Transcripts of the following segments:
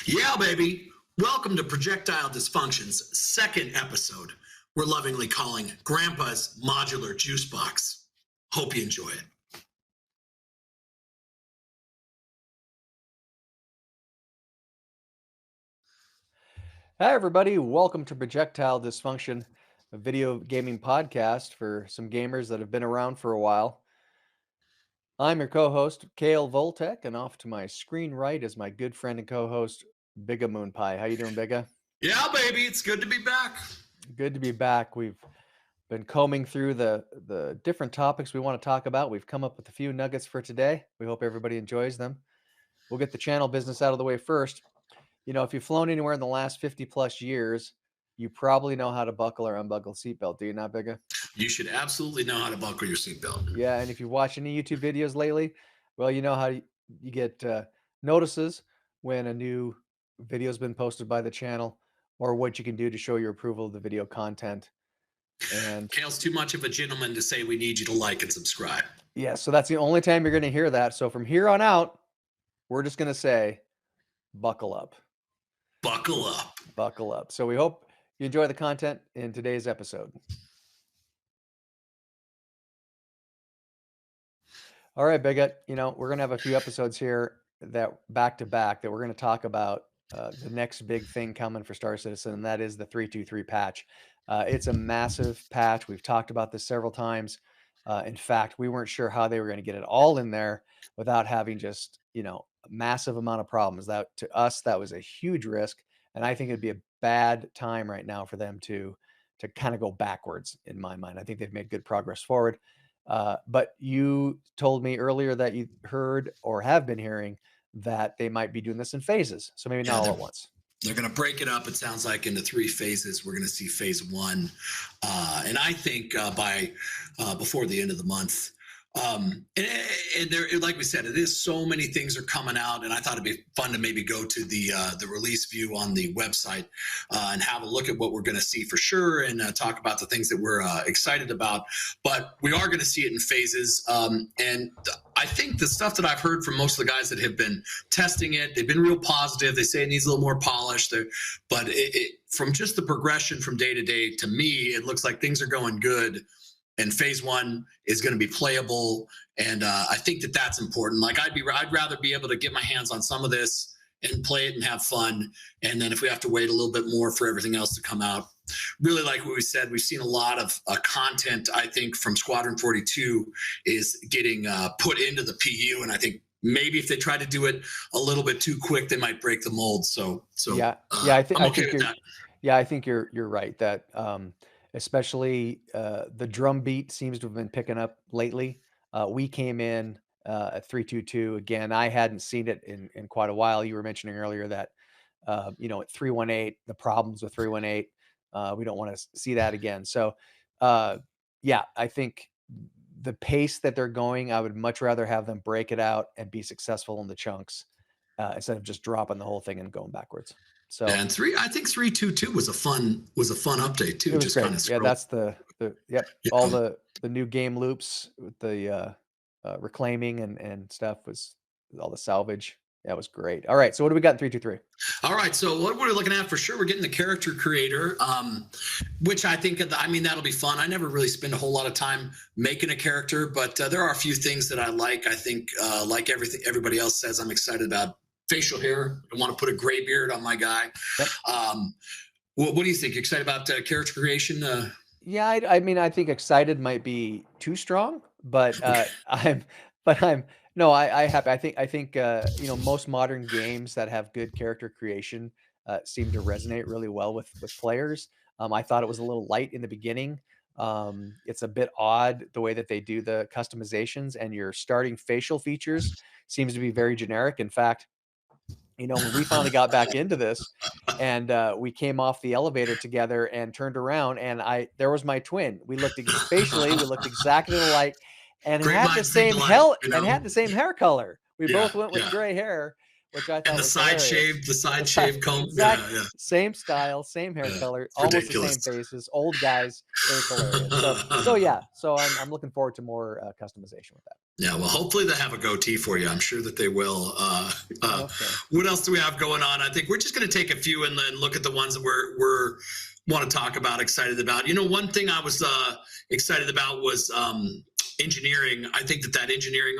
Yeah, baby. Welcome to Projectile Dysfunction's second episode. We're lovingly calling Grandpa's Modular Juicebox. Hope you enjoy it. Hi, everybody. Welcome to Projectile Dysfunction, a video gaming podcast for some gamers that have been around for a while. I'm your co-host, Cael Voltec, and off to my screen right is my good friend and co-host, Bigga Moon Pie. How you doing, Bigga? Yeah, baby. It's good to be back. Good to be back. We've been combing through the different topics we want to talk about. We've come up with a few nuggets for today. We hope everybody enjoys them. We'll get the channel business out of the way first. You know, if you've flown anywhere in the last 50 plus years, you probably know how to buckle or unbuckle seatbelt. Do you not, Bigga? You should absolutely know how to buckle your seatbelt. Yeah, and if you watch any YouTube videos lately, well, you know how you get notices when a new video has been posted by the channel, or what you can do to show your approval of the video content. And Cael's too much of a gentleman to say we need you to like and subscribe. yeah, so that's the only time you're going to hear that. So from here on out, we're just going to say, buckle up. Buckle up. Buckle up. So we hope you enjoy the content in today's episode. All right, Bigot, you know, we're going to have a few episodes here that back to back that we're going to talk about the next big thing coming for Star Citizen, and that is the 323 patch. It's a massive patch. We've talked about this several times. In fact, we weren't sure how they were going to get it all in there without having just, you know, a massive amount of problems. That to us, that was a huge risk, and I think it'd be a bad time right now for them to kind of go backwards in my mind. I think they've made good progress forward. But you told me earlier that you heard or have been hearing that they might be doing this in phases. So maybe not all at once. They're going to break it up, it sounds like, into three phases. We're going to see phase one. And I think by before the end of the month. And there, like we said, it is so many things are coming out, and I thought it'd be fun to maybe go to the release view on the website and have a look at what we're going to see for sure, and talk about the things that we're excited about. But we are going to see it in phases, and I think the stuff that I've heard from most of the guys that have been testing it, they've been real positive. They say it needs a little more polish, but from just the progression from day to day, to me, it looks like things are going good. And phase one is going to be playable, and I think that that's important. Like I'd rather be able to get my hands on some of this and play it and have fun. And then if we have to wait a little bit more for everything else to come out, really like what we said, we've seen a lot of content. I think from Squadron 42 is getting put into the PU, and I think maybe if they try to do it a little bit too quick, they might break the mold. So I think you're right that. Especially the drum beat seems to have been picking up lately. We came in at 322. Again, I hadn't seen it in quite a while. You were mentioning earlier that, you know, at 318, the problems with 318, we don't want to see that again. So, yeah, I think the pace that they're going, I would much rather have them break it out and be successful in the chunks instead of just dropping the whole thing and going backwards. So and I think 322 was a fun update too. It was just kind of yeah, that's all the new game loops with the reclaiming and stuff was all the salvage. That was great. All right, so what do we got in 323? All right, so what we're looking at for sure, we're getting the character creator, which I think, that'll be fun. I never really spend a whole lot of time making a character, but there are a few things that I like. I think, like everything everybody else says, I'm excited about facial hair. I want to put a gray beard on my guy. Yep. What do you think? You excited about character creation? Yeah, I mean, I think excited might be too strong, but Okay. I think you know, most modern games that have good character creation seem to resonate really well with players. I thought it was a little light in the beginning. It's a bit odd the way that they do the customizations, and your starting facial features seems to be very generic. In fact, you know, when we finally got back into this and we came off the elevator together and turned around, and there was my twin. We looked facially, we looked exactly alike, and had the same hair color. We both went with gray hair, which I And thought was hilarious. the side shave comb. Exact Yeah, same style, same hair yeah. color, It's almost the same ridiculous. faces, old guys. It was hilarious. So yeah. So I'm looking forward to more customization with that. Yeah, well, hopefully they have a goatee for you. I'm sure that they will. I hope so. What else do we have going on? I think we're just going to take a few and then look at the ones that we're want to talk about, excited about. One thing I was excited about was engineering. I think that engineering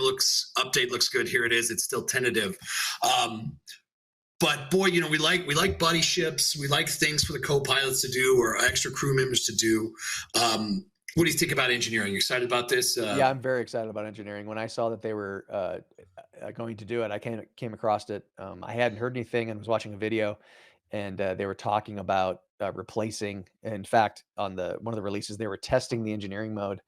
update looks good. Here it is. It's still tentative. But boy, we like buddy ships. We like things for the co-pilots to do or extra crew members to do. What do you think about engineering? You excited about this? Yeah, I'm very excited about engineering. When I saw that they were going to do it, I came across it. I hadn't heard anything and was watching a video, and they were talking about replacing. In fact, on one of the releases, they were testing the engineering mode,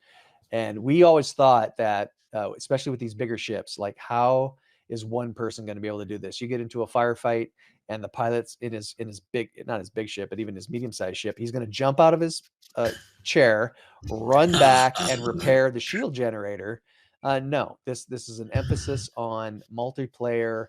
and we always thought that, especially with these bigger ships, like how is one person going to be able to do this? You get into a firefight, and the pilot's in his big, not his big ship, but even his medium-sized ship, he's going to jump out of his chair, run back, and repair the shield generator. No, this is an emphasis on multiplayer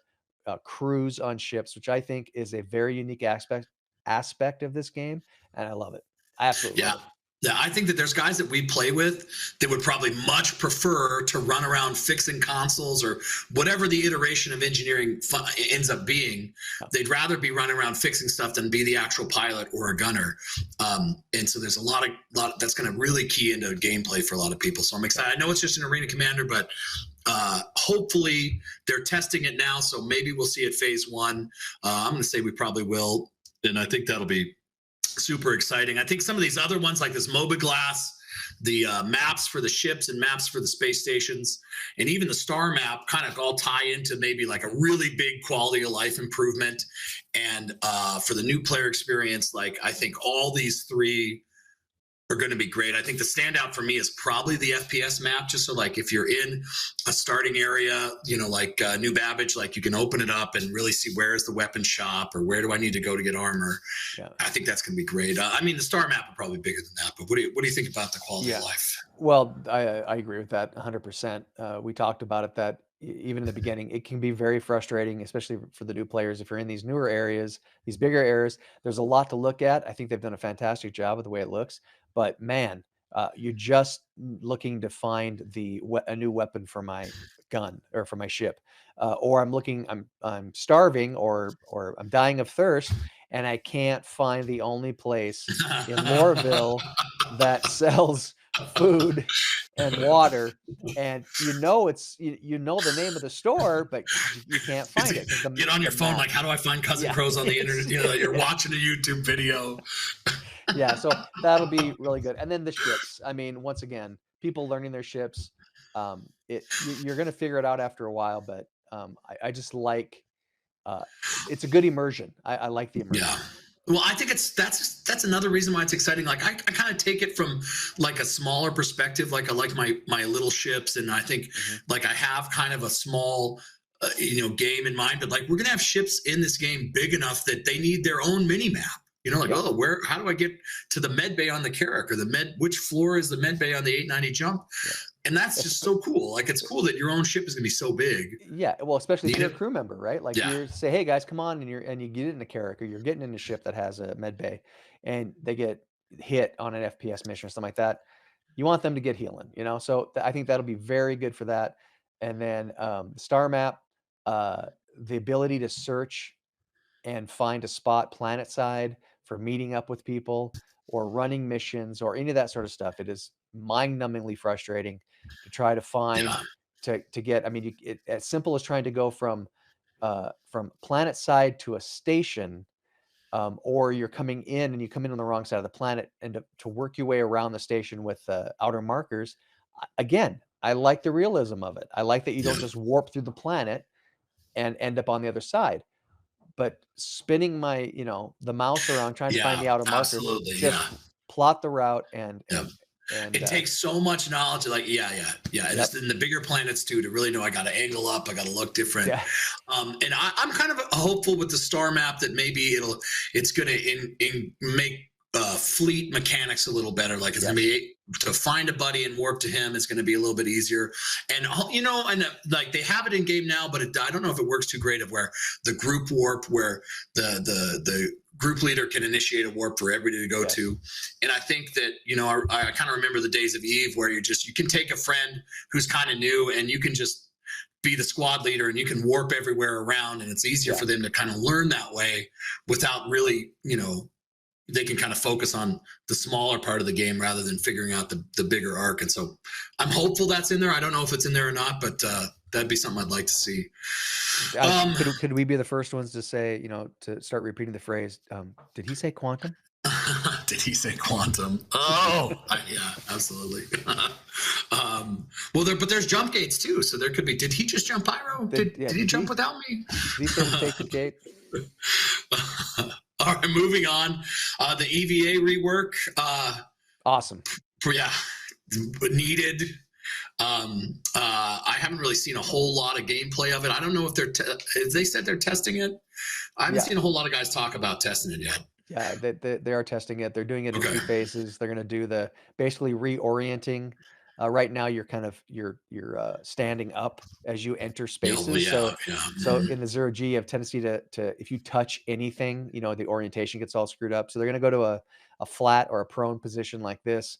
crews on ships, which I think is a very unique aspect of this game, and I love it. I absolutely love it. Yeah, I think that there's guys that we play with that would probably much prefer to run around fixing consoles or whatever the iteration of engineering ends up being. They'd rather be running around fixing stuff than be the actual pilot or a gunner. And so there's a lot that's going to really key into gameplay for a lot of people. So I'm excited. I know it's just an arena commander, but hopefully they're testing it now. So maybe we'll see it phase 1. I'm going to say we probably will. And I think that'll be super exciting. I think some of these other ones like this MOBA glass, the maps for the ships and maps for the space stations, and even the star map kind of all tie into maybe like a really big quality of life improvement. And for the new player experience, like I think all these 3 are going to be great. I think the standout for me is probably the FPS map, just so like if you're in a starting area, like New Babbage, like you can open it up and really see where is the weapon shop or where do I need to go to get armor. Yeah. I think that's going to be great. I mean, the star map are probably bigger than that, but what do you think about the quality of life? Well, I agree with that 100%. We talked about it that even in the beginning, it can be very frustrating, especially for the new players. If you're in these newer areas, these bigger areas, there's a lot to look at. I think they've done a fantastic job with the way it looks. But man, you're just looking to find a new weapon for my gun or for my ship, or I'm starving or I'm dying of thirst, and I can't find the only place in Lorville that sells food and water, and you know the name of the store, but you can't find it. Get on your phone, like, how do I find Cousin Crows on the internet? You're watching a YouTube video. Yeah, so that'll be really good. And then the ships. I mean, once again, people learning their ships. You're going to figure it out after a while, but I just like it's a good immersion. I like the immersion. Yeah. Well, I think that's another reason why it's exciting. Like I kind of take it from like a smaller perspective. Like I like my little ships, and I think like I have kind of a small game in mind. But like we're gonna have ships in this game big enough that they need their own mini map. How do I get to the med bay on the Carrack, or which floor is the med bay on the 890 jump? Yeah. And that's just so cool. Like, it's cool that your own ship is going to be so big. Yeah. Well, especially if you're a crew member, right? Like you say, hey guys, come on. And you get in a Carrack, or you're getting in a ship that has a med bay, and they get hit on an FPS mission or something like that. You want them to get healing, So I think that'll be very good for that. And then the star map, the ability to search and find a spot planet side for meeting up with people or running missions or any of that sort of stuff. It is mind-numbingly frustrating to try to find to get. I mean, as simple as trying to go from planet side to a station, or you're coming in and you come in on the wrong side of the planet, and to work your way around the station with outer markers. Again, I like the realism of it. I like that you don't just warp through the planet and end up on the other side. But spinning the mouse around trying to find the outer markers, just plot the route and it takes so much knowledge. Like, just in the bigger planets too, to really know I got to angle up, I got to look different. Yeah. And I'm kind of hopeful with the star map that maybe it's going to make fleet mechanics a little better. Like it's Yes. going to be to find a buddy and warp to him is going to be a little bit easier. And you know, and like they have it in game now, but I don't know if it works too great of where the group warp, where the group leader can initiate a warp for everybody to go Yes. to. And I think that, you know, I kind of remember the days of Eve where you can take a friend who's kind of new and you can just be the squad leader and you can warp everywhere around, and it's easier for them to kind of learn that way without really, you know, they can kind of focus on the smaller part of the game rather than figuring out the bigger arc. And so I'm hopeful that's in there. I don't know if it's in there or not, but that'd be something I'd like to see. Could we be the first ones to say, you know, to start repeating the phrase, did he say quantum? Did he say quantum? Oh, yeah, absolutely. Well, but there's jump gates too, so there could be. Did he just jump pyro? Did he jump without me? Did he say take the gate? All right, moving on. The EVA rework. Awesome. Yeah, needed. I haven't really seen a whole lot of gameplay of it. I don't know if they said they're testing it. I haven't seen a whole lot of guys talk about testing it yet. Yeah, they are testing it. They're doing it in 2 phases. They're going to do the basically reorienting. Right now, you're kind of you're standing up as you enter spaces. So in the 0G, you have tendency to if you touch anything, you know, the orientation gets all screwed up. So they're going to go to a flat or a prone position like this,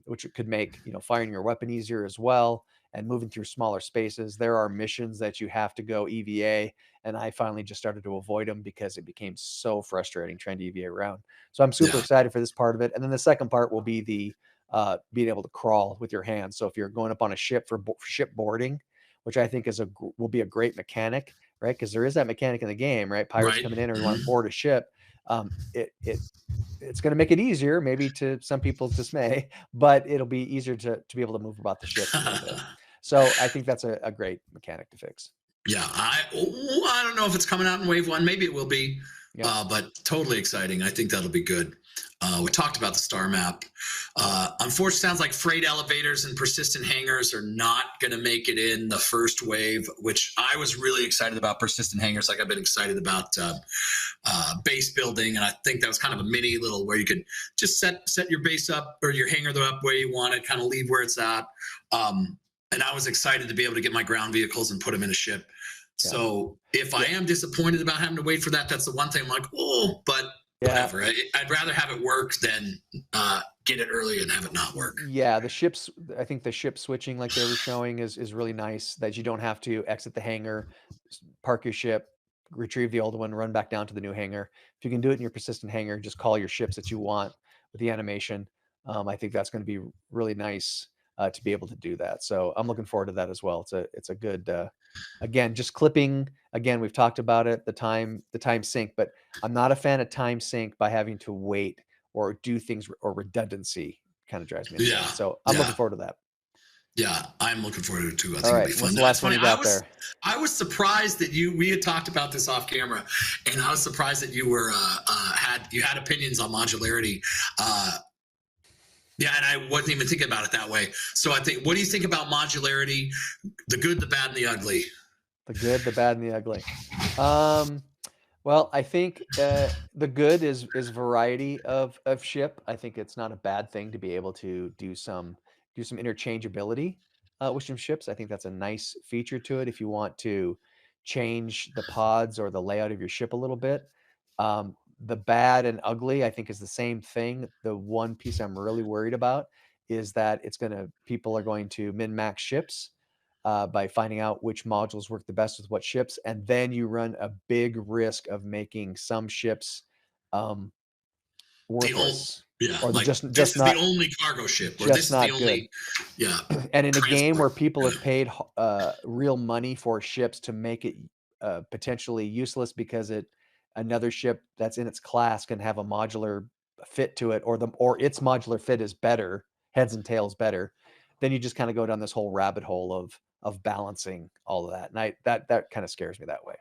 which could make, you know, firing your weapon easier as well, and moving through smaller spaces. There are missions that you have to go EVA, and I finally just started to avoid them because it became so frustrating trying to EVA around. So I'm super excited for this part of it. And then the second part will be the being able to crawl with your hands. So if you're going up on a ship for ship boarding, which I think will be a great mechanic, right? Because there is that mechanic in the game, right? Pirates coming in or you want to board a ship. It's going to make it easier, maybe to some people's dismay, but it'll be easier to be able to move about the ship a little bit. So I think that's a great mechanic to fix. Yeah, I don't know if it's coming out in Wave 1. Maybe it will be, but totally exciting. I think that'll be good. We talked about the star map. Unfortunately, sounds like freight elevators and persistent hangars are not going to make it in the first wave, which I was really excited about. Persistent hangars, like I've been excited about base building, and I think that was kind of a mini little where you could just set your base up or your hangar up where you want it, kind of leave where it's at. And I was excited to be able to get my ground vehicles and put them in a ship. Yeah. So if I am disappointed about having to wait for that, that's the one thing I'm like, oh, but whatever. I'd rather have it work than get it early and have it not work. Yeah, I think the ship switching like they were showing is really nice, that you don't have to exit the hangar, park your ship, retrieve the old one, run back down to the new hangar. If you can do it in your persistent hangar, just call your ships that you want with the animation. I think that's going to be really nice to be able to do that. So I'm looking forward to that as well. It's a good, again, just clipping. Again, we've talked about it, the time sync, but I'm not a fan of time sync by having to wait or do things, or redundancy kind of drives me insane. So I'm looking forward to that. Yeah, I'm looking forward to it too. I think All right, it'll be fun. what's the last one you got there? I was surprised that we had talked about this off camera, and I was surprised that you were had opinions on modularity. Yeah, and I wasn't even thinking about it that way. So I think, what do you think about modularity? The good, the bad, and the ugly. The good, the bad, and the ugly. Well, I think the good is variety of ship. I think it's not a bad thing to be able to do some interchangeability with some ships. I think that's a nice feature to it if you want to change the pods or the layout of your ship a little bit. The bad and ugly, I think, is the same thing. The one piece I'm really worried about is that people are going to min-max ships by finding out which modules work the best with what ships, and then you run a big risk of making some ships worthless. Or like just this is not the only cargo ship, or this is the only And in a game where people have paid real money for ships to make it potentially useless because another ship that's in its class can have a modular fit to it, or its modular fit is better, heads and tails better, then you just kind of go down this whole rabbit hole of balancing all of that. And that kind of scares me that way.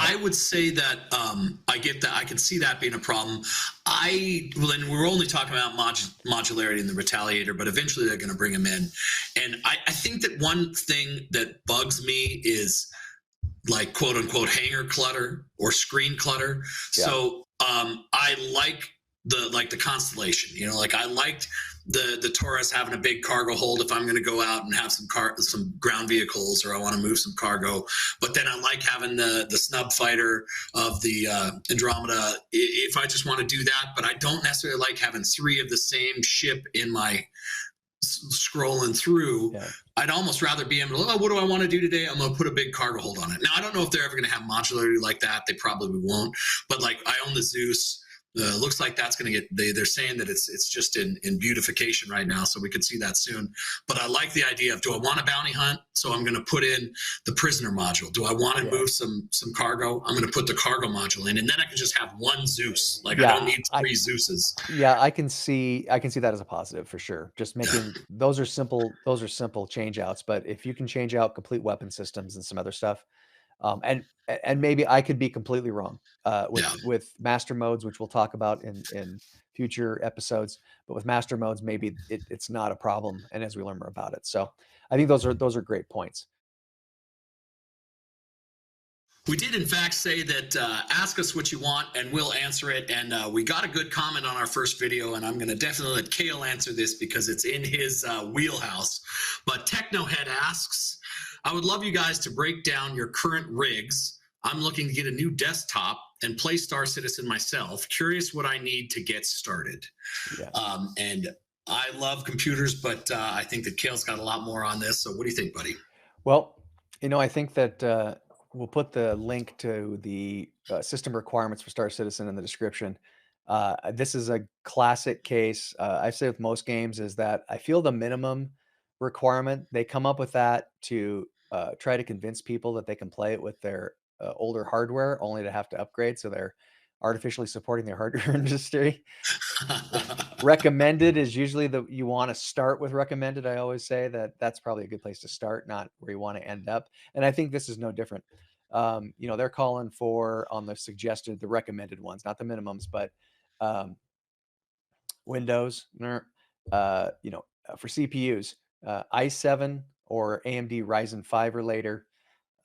I would say that I get that. I can see that being a problem. And we're only talking about modularity in the Retaliator, but eventually they're going to bring them in. And I think that one thing that bugs me is, like, quote unquote, hanger clutter or screen clutter. So I like the constellation. You know, like I liked the Taurus having a big cargo hold if I'm going to go out and have some ground vehicles, or I want to move some cargo. But then I like having the snub fighter of the Andromeda if I just want to do that. But I don't necessarily like having 3 of the same ship in my scrolling through. Yeah. I'd almost rather be able to, oh, what do I want to do today? I'm going to put a big cargo hold on it. Now, I don't know if they're ever going to have modularity like that. They probably won't. But like, I own the Zeus. Looks like that's going to get, they're saying that it's just in beautification right now, so we could see that soon. But I like the idea of, do I want a bounty hunt? So I'm going to put in the prisoner module. Do I want to move some cargo? I'm going to put the cargo module in, and then I can just have one Zeus. Like, I don't need 3 Zeuses. Yeah, I can see that as a positive for sure. Just making those are simple change outs. But if you can change out complete weapon systems and some other stuff, and maybe I could be completely wrong with master modes, which we'll talk about in future episodes. But with master modes, maybe it's not a problem, and as we learn more about it. So I think those are great points. We did, in fact, say that ask us what you want and we'll answer it. And we got a good comment on our first video, and I'm going to definitely let Cael answer this because it's in his wheelhouse. But Teknohed asks, I would love you guys to break down your current rigs. I'm looking to get a new desktop and play Star Citizen myself. Curious what I need to get started. Yeah. And I love computers, but I think that Cael's got a lot more on this. So what do you think, buddy? Well, I think that we'll put the link to the system requirements for Star Citizen in the description. This is a classic case. I say with most games is that I feel the minimum requirement, they come up with that to try to convince people that they can play it with their older hardware, only to have to upgrade. So they're artificially supporting their hardware industry. Recommended is usually you want to start with recommended. I always say that's probably a good place to start, not where you want to end up. And I think this is no different. They're calling for on the recommended ones, not the minimums, but Windows, for CPUs, i7 or AMD Ryzen 5 or later,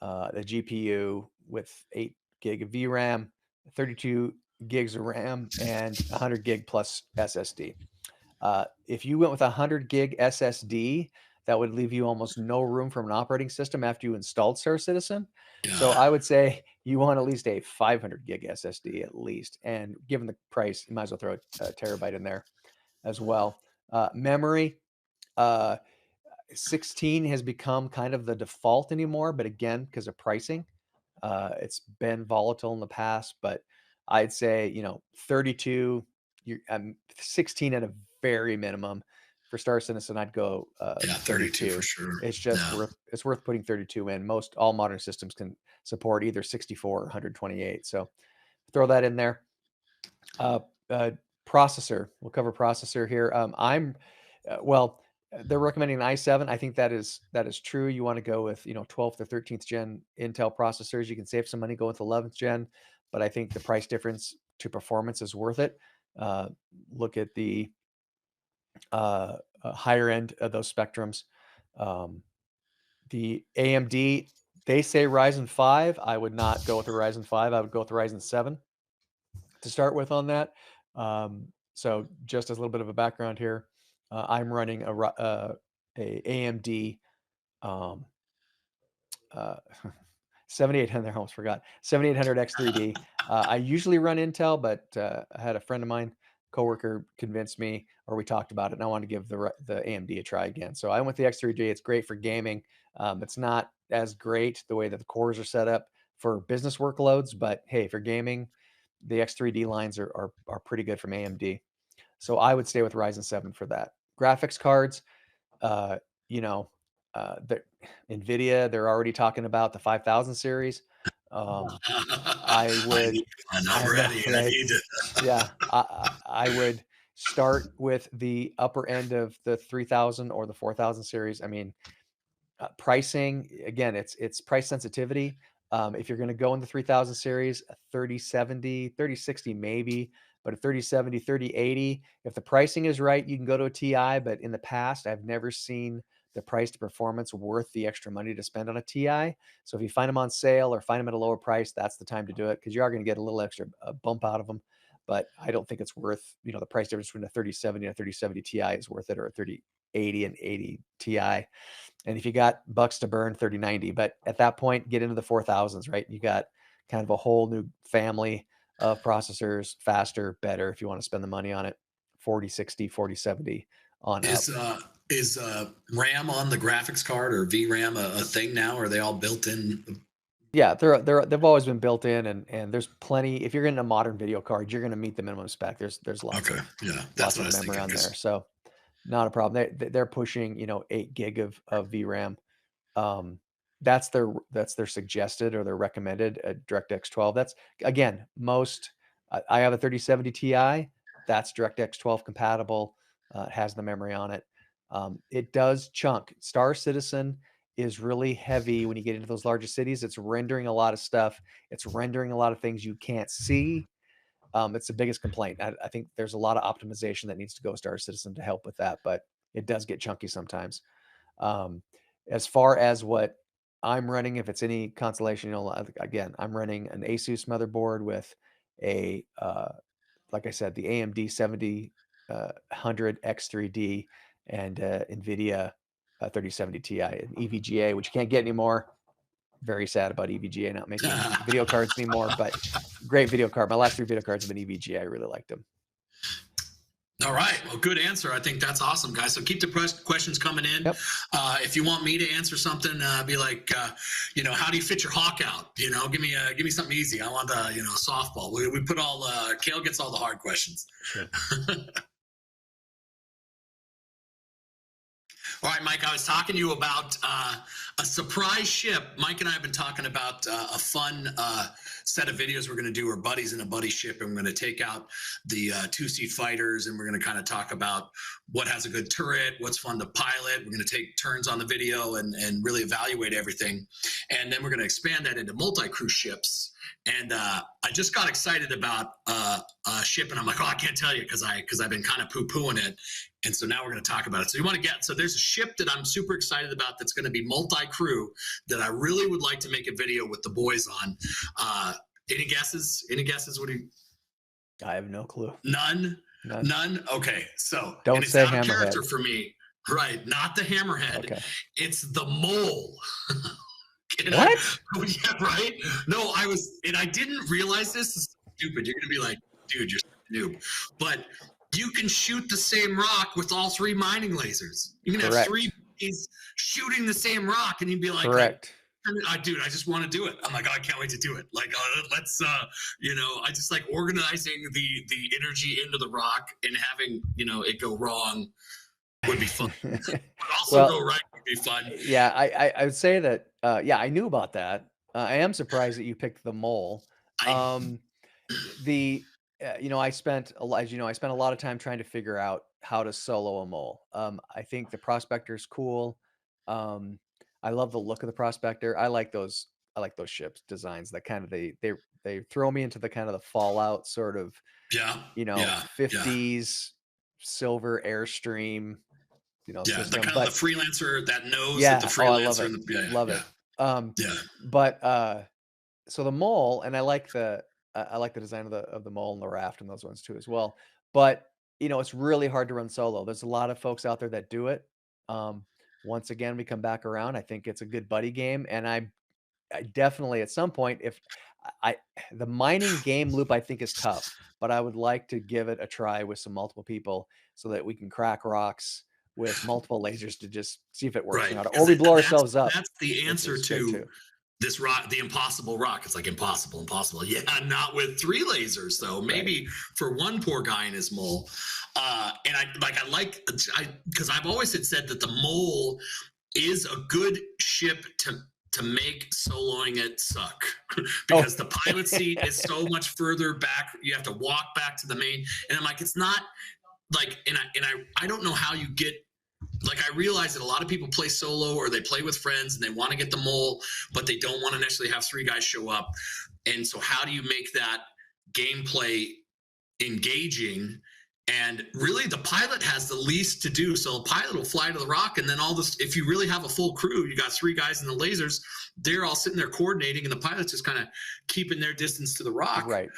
the GPU with 8 gig of VRAM, 32 gigs of RAM, and 100 gig plus SSD. If you went with 100 gig SSD, that would leave you almost no room from an operating system after you installed Star Citizen. So I would say you want at least a 500 gig SSD at least. And given the price, you might as well throw a terabyte in there as well. Memory, 16 has become kind of the default anymore, but again, because of pricing, it's been volatile in the past. But I'd say 32, 16 at a very minimum. For Star Citizen, I'd go 32 for sure. It's just worth putting 32 in. All modern systems can support either 64 or 128. So throw that in there. Processor, we'll cover processor here. They're recommending an i7. I think that is true. You want to go with 12th to 13th gen Intel processors. You can save some money, go with 11th gen, but I think the price difference to performance is worth it. Look at the higher end of those spectrums. The AMD, they say Ryzen 5. I would not go with the Ryzen 5. I would go with the Ryzen 7 to start with on that. So just as a little bit of a background here, I'm running a AMD 7800. I almost forgot 7800 X3D. I usually run Intel, but I had a friend of mine, coworker, convinced me, or we talked about it, and I wanted to give the AMD a try again. So I went with the X3D. It's great for gaming. It's not as great the way that the cores are set up for business workloads, but hey, for gaming, the X3D lines are pretty good from AMD. So I would stay with Ryzen 7 for that. Graphics cards, the NVIDIA, they're already talking about the 5000 series. I would. I'm ready. Right? I need it. Yeah, I would start with the upper end of the 3000 or the 4000 series. I mean, pricing, again, it's price sensitivity. If you're going to go in the 3000 series, a 3070, 3060 maybe, but a 3070, 3080, if the pricing is right, you can go to a TI. But in the past, I've never seen the price to performance worth the extra money to spend on a TI. So if you find them on sale or find them at a lower price, that's the time to do it, because you are going to get a little extra bump out of them. but I don't think it's worth, you know, the price difference between a 3070 and a 3070 Ti is worth it, or a 3080 and 80 Ti. And if you got bucks to burn, 3090. But at that point, get into the 4000s, right? You got kind of a whole new family of processors, faster, better if you want to spend the money on it. 4060, 4070 on up. Is RAM on the graphics card, or VRAM a thing now? Or are they all built in? Yeah, they've always been built in, and there's plenty. If you're getting a modern video card, you're going to meet the minimum spec. There's lots Okay, of yeah, that's what I was memory thinking. on there, so not a problem. They're pushing, you know, 8 gig of VRAM. That's their suggested or their recommended DirectX 12. That's, again, most. I have a 3070 Ti. That's DirectX 12 compatible. It has the memory on it. It does chunk. Star Citizen is really heavy when you get into those larger cities. It's rendering a lot of stuff. It's rendering a lot of things you can't see. It's the biggest complaint. I think there's a lot of optimization that needs to go Star Citizen to help with that, but it does get chunky sometimes. As far as what I'm running, if it's any consolation, you know, again, I'm running an Asus motherboard with a, like I said, the AMD 7000 X3D and NVIDIA 3070 Ti and EVGA, which you can't get anymore. Very sad about EVGA not making video cards anymore, but great video card. My last 3 video cards have been EVGA. I really liked them. All right. Well, good answer. I think that's awesome, guys. So keep the questions coming in. Yep. If you want me to answer something, be like, you know, how do you fit your hawk out? You know, give me something easy. I want you know, a softball. We put all Cael gets all the hard questions. Sure. All right, Mike, I was talking to you about a surprise ship. Mike and I have been talking about a fun set of videos we're going to do. We're buddies in a buddy ship, and we're going to take out the two-seat fighters, and we're going to kind of talk about what has a good turret, what's fun to pilot. We're going to take turns on the video and really evaluate everything. And then we're going to expand that into multi-crew ships. And I just got excited about a ship, and I'm like, oh, I can't tell you because I've been kind of poo-pooing it. And so now we're going to talk about it. So you want to get, so there's a ship that I'm super excited about that's going to be multi-crew that I really would like to make a video with the boys on. Any guesses? Any guesses? What do you? I have no clue. None? Okay. So don't say Hammerhead. Character for me. Right. Not the Hammerhead. Okay. It's the Mole. What? Yeah, right? No, I didn't realize this. This is stupid. You're going to be like, dude, you're a noob. But you can shoot the same rock with all 3 mining lasers. You can have 3 bees shooting the same rock, and you'd be like, correct. Dude, I just want to do it. I'm like, oh, I can't wait to do it. Like, let's, you know, I just like organizing the energy into the rock, and having, you know, it go wrong would be fun. But also go right would be fun. Yeah, I would say that, yeah, I knew about that. I am surprised that you picked the Mole. You know, I spent a lot of time trying to figure out how to solo a Mole. I think the Prospector is cool. I love the look of the Prospector. I like those ships designs that kind of they throw me into the kind of the Fallout sort of, you know, 50s silver Airstream, you know, system. The kind of the freelancer, that nose that the freelancer. I love it. But so the Mole, and I like the design of the Mole and the raft and those ones too as well. But you know, it's really hard to run solo. There's a lot of folks out there that do it. Once again, we come back around. I think it's a good buddy game, and I definitely at some point, if the mining game loop I think is tough, but I would like to give it a try with some multiple people so that we can crack rocks with multiple lasers to just see if it works or not, or we blow ourselves up. That's the answer to this rock, the impossible rock. It's like impossible. Yeah, not with 3 lasers though. Maybe for one poor guy in his Mole. And because I've always said that the Mole is a good ship to make soloing it suck, because the pilot seat is so much further back. You have to walk back to the main, and I'm like, it's not like, and I don't know how you get. Like, I realize that a lot of people play solo, or they play with friends and they want to get the Mole, but they don't want to necessarily have 3 guys show up. And so how do you make that gameplay engaging And really, the pilot has the least to do. So the pilot will fly to the rock, and then all this. If you really have a full crew, you got 3 guys in the lasers. They're all sitting there coordinating, and the pilot's just kind of keeping their distance to the rock. Right.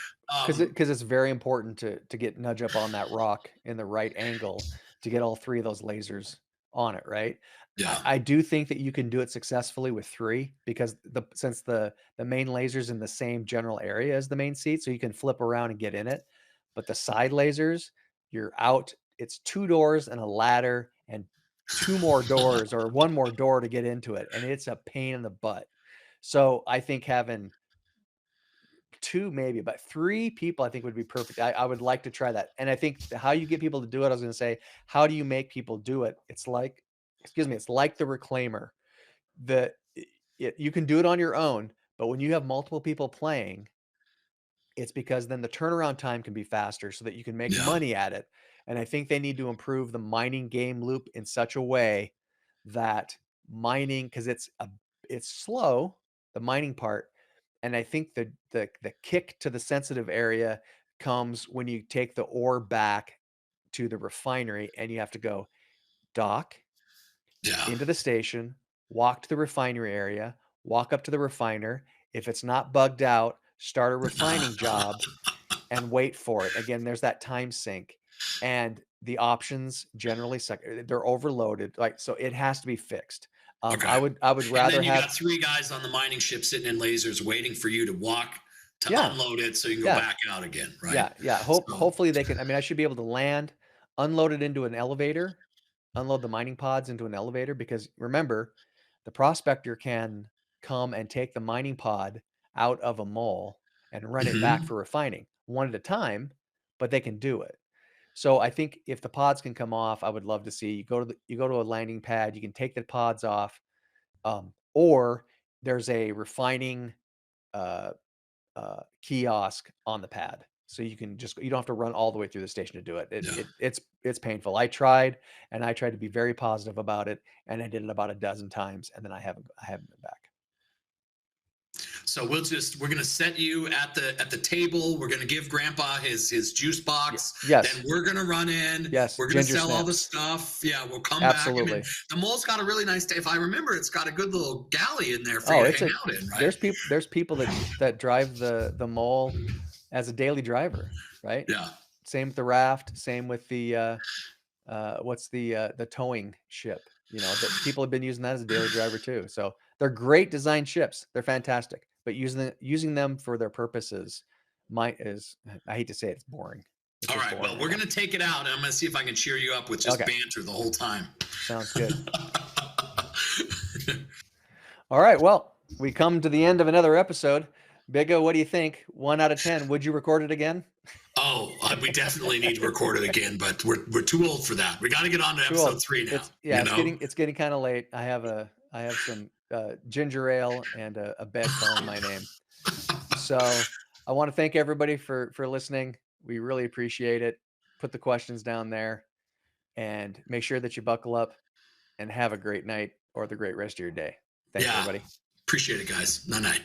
Because it's very important to get nudge up on that rock in the right angle to get all 3 of those lasers on it, right? Yeah, I do think that you can do it successfully with 3 because since the main laser's in the same general area as the main seat, so you can flip around and get in it. But the side lasers, you're out. It's 2 doors and a ladder and 2 more doors or 1 more door to get into it, and it's a pain in the butt. So I think having 2 maybe, but 3 people I think would be perfect. I would like to try that. And I think how you get people to do it, I was gonna say, how do you make people do it? It's like, excuse me, it's like the reclaimer. The you can do it on your own, but when you have multiple people playing, it's because then the turnaround time can be faster so that you can make yeah, money at it. And I think they need to improve the mining game loop in such a way that mining, because it's slow, the mining part. And I think the kick to the sensitive area comes when you take the ore back to the refinery and you have to go dock yeah. into the station, walk to the refinery area, walk up to the refiner. If it's not bugged out, start a refining job and wait for it. Again, there's that time sink, and the options generally suck. They're overloaded, like, so it has to be fixed. Okay. I would And rather then you have, got 3 guys on the mining ship sitting in lasers waiting for you to walk to yeah, unload it so you can go yeah, back out again, right? yeah. So, Hopefully they can. I mean, I should be able to land, unload it into an elevator, unload the mining pods into an elevator, because remember, the prospector can come and take the mining pod out of a mole and run it back mhm. for refining one at a time, but they can do it. So I think if the pods can come off, I would love to see you go to a landing pad, you can take the pods off, or there's a refining uh, kiosk on the pad. So you can just you don't have to run all the way through the station to do it. Yeah. It's painful. I tried and I tried to be very positive about it, and I did it about a dozen times, and then I haven't been back. So we're gonna set you at the table. We're gonna give Grandpa his juice box. Then Yes, we're gonna run in. yes, We're gonna ginger sell all the snaps. stuff. Yeah, we'll come back. And then Absolutely. the mole's got a really nice. If I remember, it's got a good little galley in there for you Oh, to it's hang a out in, right? there's people that drive the mole as a daily driver, right? Yeah, Same with the raft, same with what's the towing ship, that people have been using that as a daily driver too. So they're great design ships. They're fantastic, but using them for their purposes might is I hate to say it, it's boring. It's all just right. Well, boring we're enough. gonna take it out, and I'm gonna see if I can cheer you up with just Okay, banter the whole time. sounds good. All right, well, we come to the end of another episode. Bigga, what do you think? 1 out of 10. Would you record it again? Oh, we definitely need to record it again, but we're too old for that. We got to get on to Too old. episode 3 now. It's You yeah, know. it's getting kind of late. I have some ginger ale and a bed calling my name. So I want to thank everybody for listening. We really appreciate it. Put the questions down there and make sure that you buckle up and have a great night or the great rest of your day. Thanks, Yeah. everybody. Appreciate it, guys. Night night.